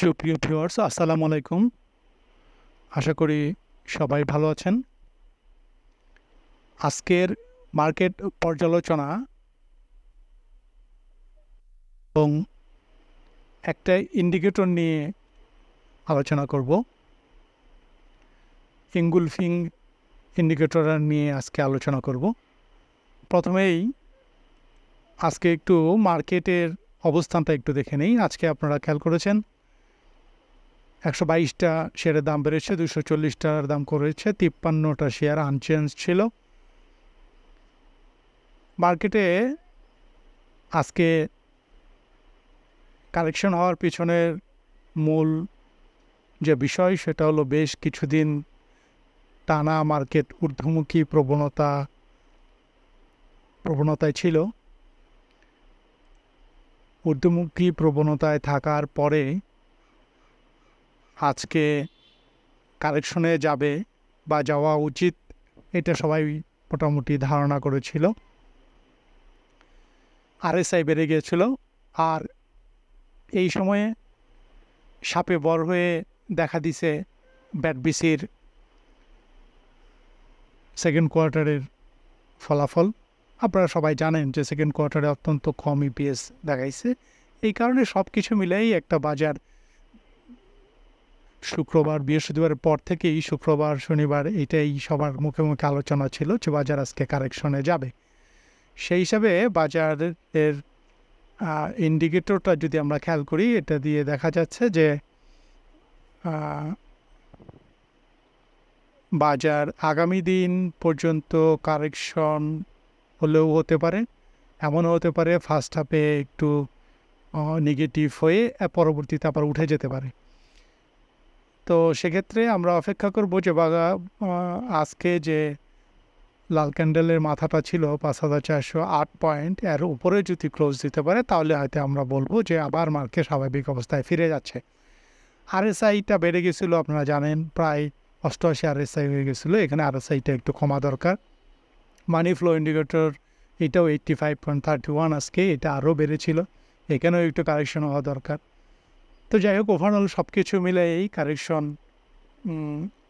সুপ্রিয় ভিউয়ার্স, আসসালামু আলাইকুম। আশা করি সবাই ভালো আছেন। আজকের মার্কেট পর্যালোচনা এবং একটা ইন্ডিকেটর নিয়ে আলোচনা করব। এঙ্গুলফিং ইন্ডিকেটর নিয়ে আজকে আলোচনা করব। প্রথমেই আজকে একটু মার্কেটের অবস্থানটা একটু দেখে নেই। আজকে আপনারা খেয়াল করেছেন 122টা শেয়ারের দাম বেড়েছে, 240টার দাম করেছে, 53টা শেয়ার আনচেঞ্জ ছিল। মার্কেটে আজকে কারেকশন হওয়ার পিছনের মূল যে বিষয় সেটা হলো বেশ কিছুদিন টানা মার্কেট ঊর্ধ্বমুখী প্রবণতায় ছিল। ঊর্ধ্বমুখী প্রবণতায় থাকার পরে আজকে কারেকশনে যাবে বা যাওয়া উচিত, এটা সবাই মোটামুটি ধারণা করেছিল। আরএসআই বেড়ে গিয়েছিল, আর এই সময়ে সাপে বর হয়ে দেখা দিছে ব্যাটবিসির সেকেন্ড কোয়ার্টারের ফলাফল। আপনারা সবাই জানেন যে সেকেন্ড কোয়ার্টারে অত্যন্ত কম ইপিএস দেখাইছে। এই কারণে সব কিছু মিলেই একটা বাজার শুক্রবার বৃহস্পতিবারের পর থেকেই শুক্রবার শনিবার এটাই সবার মুখে মুখে আলোচনা ছিল যে বাজার আজকে কারেকশনে যাবে। সেই হিসাবে বাজারের ইন্ডিকেটরটা যদি আমরা খেয়াল করি, এটা দিয়ে দেখা যাচ্ছে যে বাজার আগামী দিন পর্যন্ত কারেকশন হলেও হতে পারে, এমনও হতে পারে ফার্স্ট হাফে একটু নেগেটিভ হয়ে পরবর্তীতে আবার উঠে যেতে পারে। তো সেক্ষেত্রে আমরা অপেক্ষা করব যে আজকে যে লাল ক্যান্ডেলের মাথাটা ছিল 5,408 পয়েন্ট, এর উপরে যদি ক্লোজ দিতে পারে তাহলে হয়তো আমরা বলবো যে আবার মার্কেট স্বাভাবিক অবস্থায় ফিরে যাচ্ছে। আরএসআইটা বেড়ে গেছিলো, আপনারা জানেন প্রায় 88 আরএসআই হয়ে গেছিলো। এখানে আরএসআইটা একটু কমা দরকার। মানি ফ্লো ইন্ডিকেটর এটাও 85.31 আজকে, এটা আরও বেড়েছিল, এখানেও একটু কারেকশন হওয়া দরকার। তো যাই হোক, ওভারঅল সব কিছু মিলে এই কারেকশন,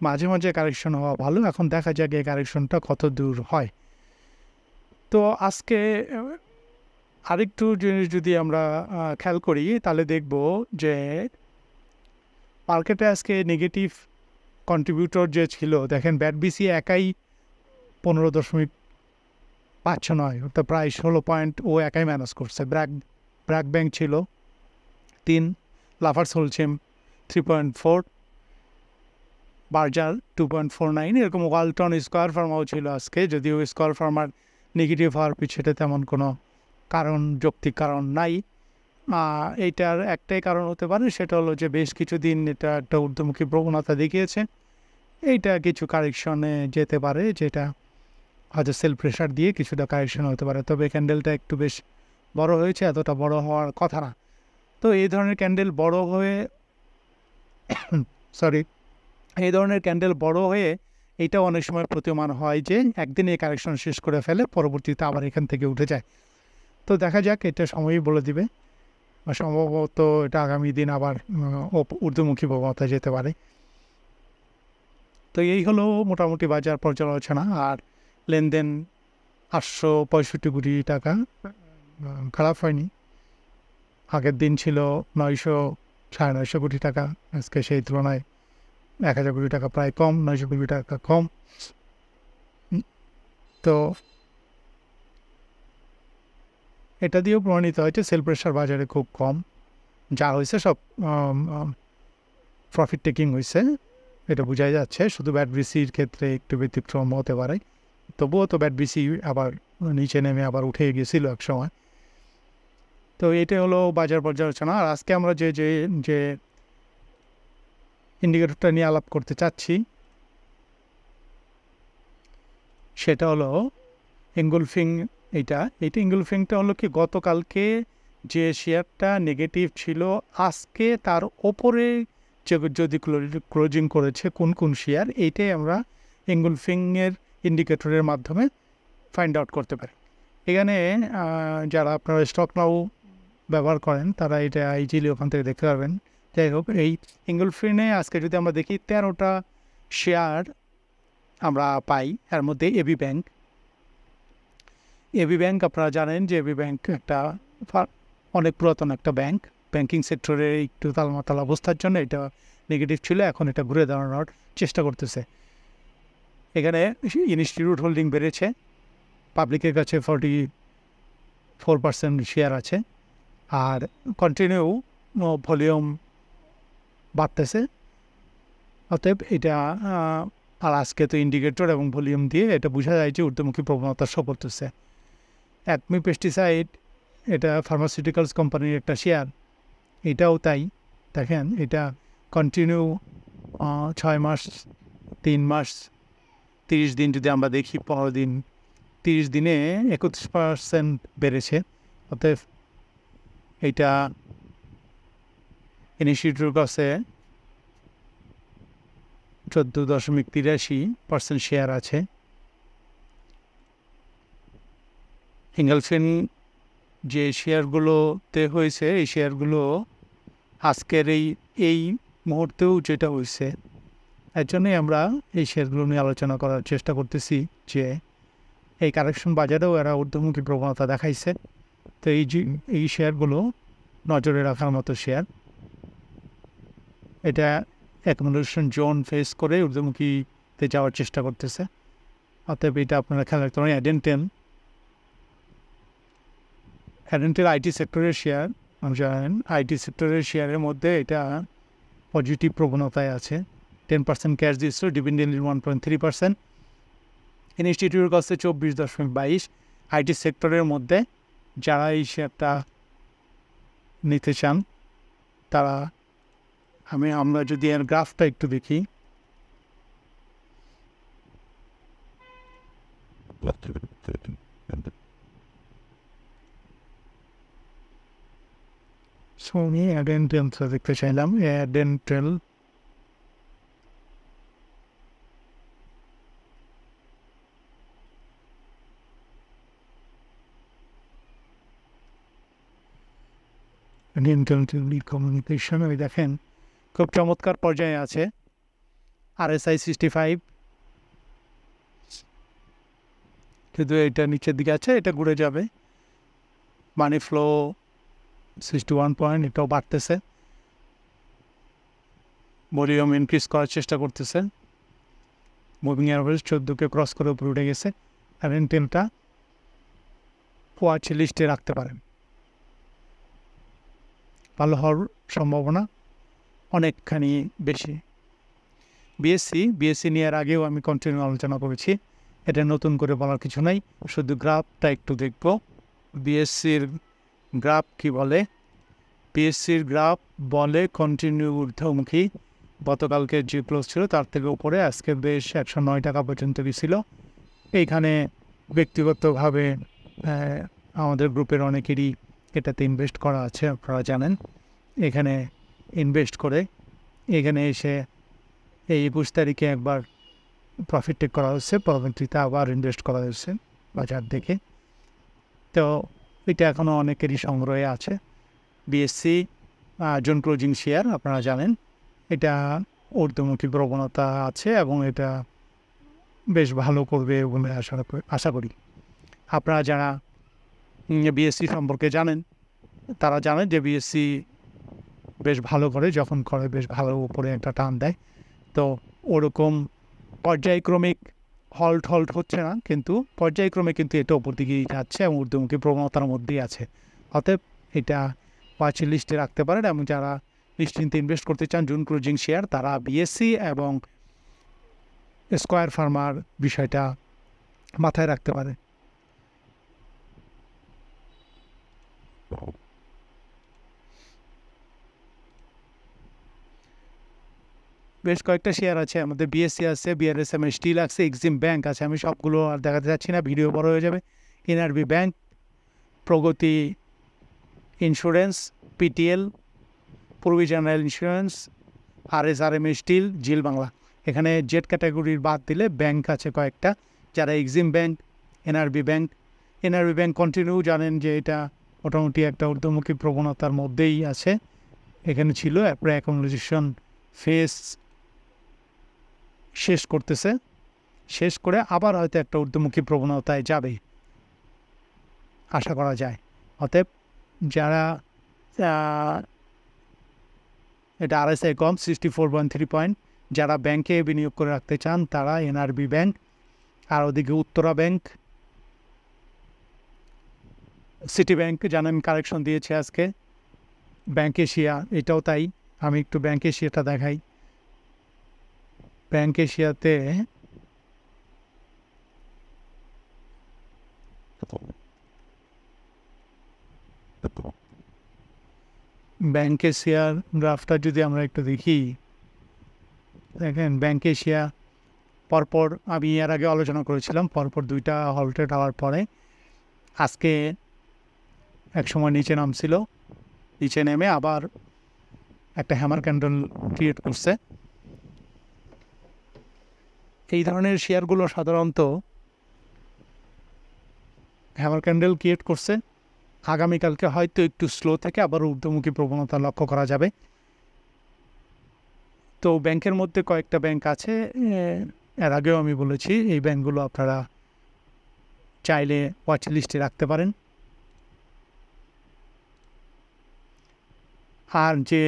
মাঝে মাঝে কারেকশন হওয়া ভালো। এখন দেখা যাক এই কারেকশনটা কত দূর হয়। তো আজকে আরেকটু জিনিস যদি আমরা খেয়াল করি তাহলে দেখব যে মার্কেটে আজকে নেগেটিভ কন্ট্রিবিউটর যে ছিল, দেখেন ব্যাটবিসি একাই 15.59, অর্থাৎ প্রায় 16 পয়েন্ট ও একাই ম্যানেজ করছে। ব্র্যাক ব্যাংক ছিল 3, লাফার্স হোলসেম 3.4, বার্জার 2.49, এরকম ওয়ালটন স্কোয়ার ফার্মাও ছিল আজকে, যদিও স্কোয়ার ফার্মার নেগেটিভ হওয়ার পিছনে তেমন কোনো যৌক্তিক কারণ নাই। এইটার একটাই কারণ হতে পারে, সেটা হলো যে বেশ কিছুদিন এটা একটা ঊর্ধ্বমুখী প্রবণতা দেখিয়েছে। এইটা কিছু কারেকশনে যেতে পারে, যেটা হয়তো সেল প্রেশার দিয়ে কিছুটা কারেকশন হতে পারে। তবে ক্যান্ডেলটা একটু বেশ বড় হয়েছে, এতটা বড় হওয়ার কথা না। তো এই ধরনের ক্যান্ডেল বড় হয়ে এই ধরনের ক্যান্ডেল বড় হয়ে এইটাও অনেক সময় প্রতীয়মান হয় যে একদিন এই কারেকশন শেষ করে ফেলে, পরবর্তীতে আবার এখান থেকে উঠে যায়। তো দেখা যাক, এটা সময়ই বলে দিবে। সম্ভবত এটা আগামী দিন আবার ঊর্ধ্বমুখী প্রবণতায় যেতে পারে। তো এই হলো মোটামুটি বাজার পর্যালোচনা। আর লেনদেন 865 কোটি টাকা, খারাপ হয়নি। আগের দিন ছিল 900-950 কোটি টাকা, আজকে সেই তুলনায় 1000 কোটি টাকা প্রায় কম, 900 কোটি টাকা কম। তো এটা দিয়েও প্রমাণিত হয়েছে সেল প্রেশার বাজারে খুব কম, যা হয়েছে সব প্রফিট টেকিং হয়েছে, এটা বোঝাই যাচ্ছে। শুধু ব্যাটবিসির ক্ষেত্রে একটু ব্যতিক্রম হতে পারে, তবুও তো ব্যাটবিসি আবার নিচে নেমে আবার উঠে গেছিল এক সময়। তো এটা হলো বাজার পর্যালোচনা। আর আজকে আমরা যে যে যে ইন্ডিকেটরটা নিয়ে আলাপ করতে চাচ্ছি সেটা হলো এঙ্গুলফিং। এইটা এঙ্গুলফিংটা হলো কি, গতকালকে যে শেয়ারটা নেগেটিভ ছিল আজকে তার ওপরে যদি ক্লোজিং করেছে কোন কোন শেয়ার, এইটাই আমরা এঙ্গুলফিংয়ের ইন্ডিকেটরের মাধ্যমে ফাইন্ড আউট করতে পারি। এখানে যারা আপনারা স্টক নাও ব্যবহার করেন তারা এটা ইজিলি ওখান থেকে দেখতে পারবেন যাই হোক, এই ইঙ্গলফিনে আজকে যদি আমরা দেখি 13টা শেয়ার আমরা পাই। এর মধ্যে এবি ব্যাংক আপনারা জানেন যে এবি ব্যাংক একটা অনেক পুরাতন একটা ব্যাংক। ব্যাংকিং সেক্টরে একটু তালমাতাল অবস্থার জন্য এটা নেগেটিভ ছিল, এখন এটা ঘুরে দাঁড়ানোর চেষ্টা করতেছে। এখানে ইনস্টিটিউট হোল্ডিং বেড়েছে, পাবলিকের কাছে 44% শেয়ার আছে, আর কন্টিনিউ ভলিউম বাড়তেছে। অতএব এটা আর আজকে তো ইন্ডিকেটর এবং ভলিউম দিয়ে এটা বোঝা যায় যে ঊর্ধ্বমুখী প্রবণতা শো করতেছে। অ্যাকমি পেস্টিসাইড, এটা ফার্মাসিউটিক্যালস কোম্পানির একটা শেয়ার, এটাও তাই। দেখেন এটা কন্টিনিউ 6 মাস, 3 মাস, 30 দিন যদি আমরা দেখি, 15 দিন, 30 দিনে 31% বেড়েছে। অতএব এইটা ইনস্টিটিউটের কাছে 14.83% শেয়ার আছে। ইঙ্গলফিন যে শেয়ারগুলোতে হয়েছে, এই শেয়ারগুলো আজকের এই মুহূর্তেও যেটা হয়েছে, এর জন্যই আমরা এই শেয়ারগুলো নিয়ে আলোচনা করার চেষ্টা করতেছি যে এই কারেকশন বাজারেও এরা ঊর্ধ্বমুখী প্রবণতা দেখাইছে। তো এই শেয়ারগুলো নজরে রাখার মতো শেয়ার। এটা অ্যাকোমোডেশন জোন ফেস করে ঊর্ধ্বমুখীতে যাওয়ার চেষ্টা করতেছে। অতএব এটা আপনারা খেয়াল রাখতে পারেন। অ্যাডেন্টেল আইটি সেক্টরের শেয়ার, জানেন আইটি সেক্টরের শেয়ারের মধ্যে এটা পজিটিভ প্রবণতায় আছে। 10% ক্যাশ দিচ্ছে, ডিভিডেন্ড 1.3%। ইনস্টিটিউটের কাছে 24.22। আইটি সেক্টরের মধ্যে যারা এই শেয়ারটা নিতে চান তারা, আমরা যদি এর গ্রাফটা একটু দেখি, আমি অ্যাডেন্টেলটা দেখতে চাইলাম। অ্যাডেন্টেল কমিউনিকেশন, ওই দেখেন খুব চমৎকার পর্যায়ে আছে। RSI 65, কিন্তু এটা নিচের দিকে আছে, এটা ঘুরে যাবে। মানি ফ্লো 61 পয়েন্ট, এটাও বাড়তেছে। ভলিউম ইনক্রিজ করার চেষ্টা করতেছে। মুভিং অ্যাভারেজ 14কে ক্রস করে উপরে উঠে গেছে। অ্যাডেন্টেলটা ওয়াচ লিস্টে রাখতে পারেন, ভালো হওয়ার সম্ভাবনা অনেকখানি বেশি। বিএসসি নিয়ে এর আগেও আমি কন্টিনিউ আলোচনা করেছি, এটা নতুন করে বলার কিছু নাই, শুধু গ্রাফটা একটু দেখব। বিএসসির গ্রাফ কি বলে? বিএসসির গ্রাফ বলে কন্টিনিউ ঊর্ধ্বমুখী। গতকালকে যে ক্লোজ ছিল তার থেকে উপরে, আজকে বেশ 109 টাকা পর্যন্ত গেছিল। এইখানে ব্যক্তিগতভাবে আমাদের গ্রুপের অনেকেরই এটাতে ইনভেস্ট করা আছে, আপনারা জানেন। এখানে ইনভেস্ট করে এখানে এসে এই 21 তারিখে একবার প্রফিট টেক করা হচ্ছে, পরবর্তীতে আবার ইনভেস্ট করা হচ্ছে বাজার দেখে। তো এটা এখনও অনেকেরই সংগ্রহে আছে। বিএসসি জোন ক্লোজিং শেয়ার, আপনারা জানেন এটা ঊর্ধ্বমুখী প্রবণতা আছে এবং এটা বেশ ভালো করবে বলে আশা করি। আপনারা যারা বিএসসি সম্পর্কে জানেন তারা জানেন যে বিএসসি বেশ ভালো করে, যখন করে বেশ ভালো উপরে একটা টান দেয়। তো ওরকম পর্যায়ক্রমিক হল্ট হচ্ছে না, কিন্তু পর্যায়ক্রমে কিন্তু এটা উপর দিকেই যাচ্ছে এবং ঊর্ধ্বমুখী প্রবণতার মধ্যেই আছে। অতএব এটা ওয়াচ লিস্টে রাখতে পারেন, এবং যারা নিশ্চিন্তে ইনভেস্ট করতে চান জোন ক্লোজিং শেয়ার, তারা বিএসসি এবং স্কয়ার ফার্মার বিষয়টা মাথায় রাখতে পারে। বেশ কয়েকটা শেয়ার আছে আমাদের, বিএসসি আছে, বিআরএসএম স্টিল আছে, এক্সিম ব্যাংক আছে। আমি সবগুলো আর দেখাতে যাচ্ছি না, ভিডিও বড় হয়ে যাবে। NRB Bank, Pragati Insurance, PTL, Purabi General Insurance, RSRM Steel, Zeal Bangla. এখানে জেড ক্যাটাগরির বাদ দিলে ব্যাংক আছে কয়েকটা, যারা Exim Bank, NRB Bank continue, জানেন যে এটা মোটামুটি একটা ঊর্ধ্বমুখী প্রবণতার মধ্যেই আছে। এখানে ছিল, এরপরে অ্যাকোমোডেশন ফেজ শেষ করতেছে, শেষ করে আবার হয়তো একটা ঊর্ধ্বমুখী প্রবণতায় যাবে আশা করা যায়। অতএব যারা এটা RSI কম 64.3 পয়েন্ট, যারা ব্যাংকে বিনিয়োগ করে রাখতে চান তারা NRB ব্যাংক, আর ওদিকে উত্তরা ব্যাংক, সিটি ব্যাংক জানেন কারেকশন দিয়েছে আজকে, ব্যাংক এশিয়া এটাও তাই। আমি একটু ব্যাংক এশিয়াটা দেখাই। ব্যাংক এশিয়াতে ব্যাংক এশিয়ার গ্রাফটা যদি আমরা একটু দেখি, দেখেন ব্যাংক এশিয়া পরপর, আমি এর আগে আলোচনা করেছিলাম, পরপর দুইটা হলটেড হওয়ার পরে আজকে একসময় নিচে নামছিল, নিচে নেমে আবার একটা হ্যামার ক্যান্ডেল ক্রিয়েট করছে। এই ধরনের শেয়ারগুলো সাধারণত হ্যামার ক্যান্ডেল ক্রিয়েট করছে, আগামীকালকে হয়তো একটু স্লো থেকে আবার ঊর্ধ্বমুখী প্রবণতা লক্ষ্য করা যাবে। তো ব্যাংকের মধ্যে কয়েকটা ব্যাংক আছে, এর আগেও আমি বলেছি, এই ব্যাংকগুলো আপনারা চাইলে ওয়াচ লিস্টে রাখতে পারেন। আর যে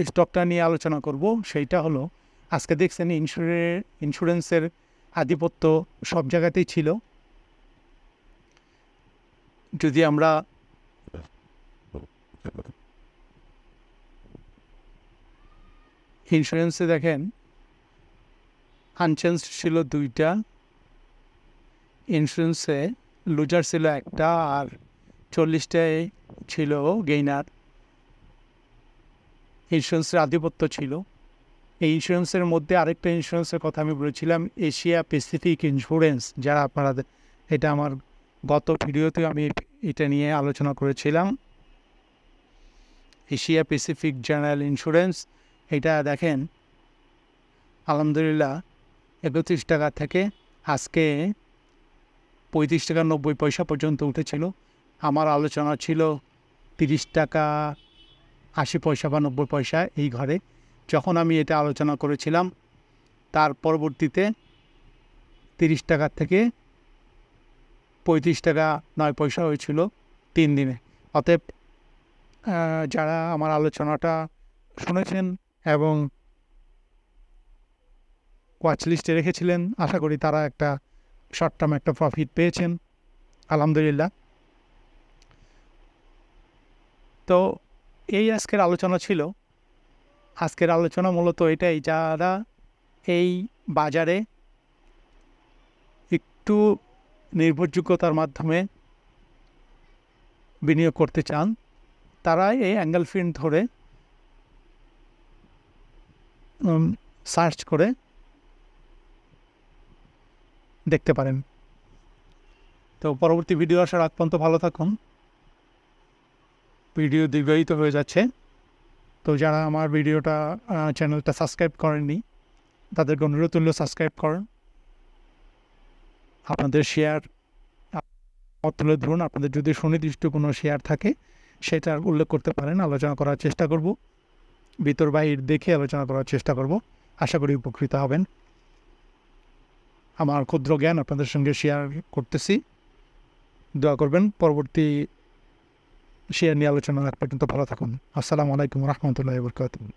স্টকটা নিয়ে আলোচনা করব সেইটা হলো, আজকে দেখছেন ইন্স্যুরেন্সের আধিপত্য সব জায়গাতেই ছিল। যদি আমরা ইন্স্যুরেন্সে দেখেন, আনচেঞ্জ ছিল দুইটা, ইন্স্যুরেন্সে লুজার ছিল একটা, আর 40টায় ছিল গেইনার। ইন্স্যুরেন্সের আধিপত্য ছিল। এই ইন্স্যুরেন্সের মধ্যে আরেকটা ইন্স্যুরেন্সের কথা আমি বলেছিলাম, এশিয়া প্যাসিফিক ইন্স্যুরেন্স, যারা আপনারা, এটা আমার গত ভিডিওতে আমি এটা নিয়ে আলোচনা করেছিলাম, এশিয়া প্যাসিফিক জেনারেল ইন্স্যুরেন্স। এটা দেখেন আলহামদুলিল্লাহ 31 টাকা থেকে আজকে 35 টাকা 90 পয়সা পর্যন্ত উঠেছিল। আমার আলোচনা ছিল 30 টাকা 80 পয়সা বা 90 পয়সা এই ঘরে। যখন আমি এটা আলোচনা করেছিলাম তার পরবর্তীতে 30 টাকা থেকে 35 টাকা 9 পয়সা হয়েছিল 3 দিনে। অতএব যারা আমার আলোচনাটা শুনেছেন এবং ওয়াচ লিস্টে রেখেছিলেন, আশা করি তারা একটা শর্ট টার্ম একটা প্রফিট পেয়েছেন আলহামদুলিল্লাহ। তো এই আজকের আলোচনা ছিল। আজকের আলোচনা মূলত এটাই, যারা এই বাজারে একটু নির্ভরযোগ্যতার মাধ্যমে বিনিয়োগ করতে চান তারা এই অ্যাঙ্গেল ফিন ধরে সার্চ করে দেখতে পারেন। তো পরবর্তী ভিডিও আসার আগ পর্যন্ত ভালো থাকুন। ভিডিও দীর্ঘায়িত হয়ে যাচ্ছে, তো যারা আমার ভিডিওটা চ্যানেলটা সাবস্ক্রাইব করেননি তাদেরকে অনুরোধ করলে সাবস্ক্রাইব করেন। আপনাদের শেয়ার তুলে ধরুন, আপনাদের যদি সুনির্দিষ্ট কোনো শেয়ার থাকে সেটার উল্লেখ করতে পারেন, আলোচনা করার চেষ্টা করব, ভিতর বাহির দেখে আলোচনা করার চেষ্টা করব। আশা করি উপকৃত হবেন। আমার ক্ষুদ্র জ্ঞান আপনাদের সঙ্গে শেয়ার করতেছি, দোয়া করবেন। পরবর্তী শেয়ার নিয়ে আলোচনা পর্যন্ত ভালো থাকুন। আসসালামু আলাইকুম রহমতুল্লাহি ওয়া বারাকাতুহু।